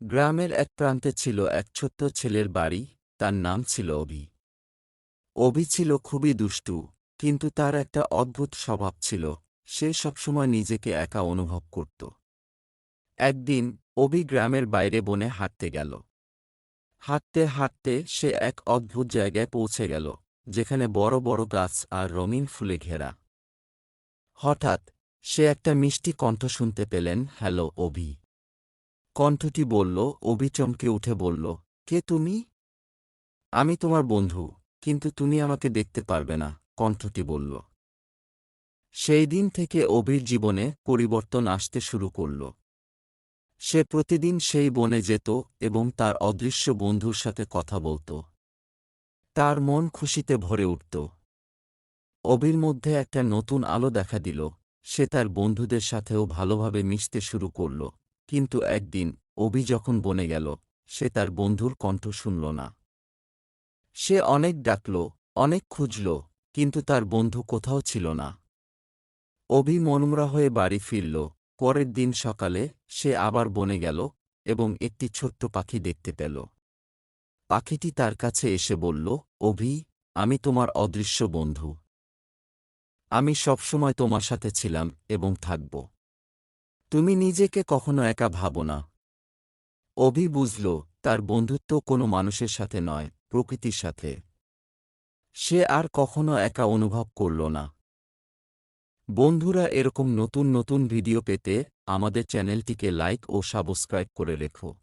গ্রামের এক প্রান্তে ছিল এক ছোট্ট ছেলের বাড়ি। তার নাম ছিল অভি। অভি ছিল খুবই দুষ্টু, কিন্তু তার একটা অদ্ভুত স্বভাব ছিল। সে সবসময় নিজেকে একা অনুভব করত। একদিন অভি গ্রামের বাইরে বনে হাঁটতে গেল। হাঁটতে হাঁটতে সে এক অদ্ভুত জায়গায় পৌঁছে গেল, যেখানে বড় বড় গাছ আর রঙিন ফুলে ঘেরা। হঠাৎ সে একটা মিষ্টি কণ্ঠ শুনতে পেলেন, হ্যালো অভি। কণ্ঠটি বলল। অভি চমকে উঠে বলল, কে তুমি? আমি তোমার বন্ধু, কিন্তু তুমি আমাকে দেখতে পারবে না, কণ্ঠটি বলল। সেই দিন থেকে অভির জীবনে পরিবর্তন আসতে শুরু করল। সে প্রতিদিন সেই বনে যেত এবং তার অদৃশ্য বন্ধুর সাথে কথা বলত। তার মন খুশিতে ভরে উঠত। অভির মধ্যে একটা নতুন আলো দেখা দিল। সে তার বন্ধুদের সাথেও ভালোভাবে মিশতে শুরু করল। কিন্তু একদিন অভি যখন বনে গেল, সে তার বন্ধুর কণ্ঠ শুনল না। সে অনেক ডাকল, অনেক খুঁজল, কিন্তু তার বন্ধু কোথাও ছিল না। অভি মনমরা হয়ে বাড়ি ফিরল। পরের দিন সকালে সে আবার বনে গেল এবং একটি ছোট্ট পাখি দেখতে পেল। পাখিটি তার কাছে এসে বলল, অভি, আমি তোমার অদৃশ্য বন্ধু। আমি সবসময় তোমার সাথে ছিলাম এবং থাকব। তুমি নিজেকে কখনো একা ভাবো না। অভি বুঝল, তার বন্ধুত্ব কোনো মানুষের সাথে নয়, প্রকৃতির সাথে। সে আর কখনো একা অনুভব করল না। বন্ধুরা, এরকম নতুন নতুন ভিডিও পেতে আমাদের চ্যানেলটিকে লাইক ও সাবস্ক্রাইব করে রেখো।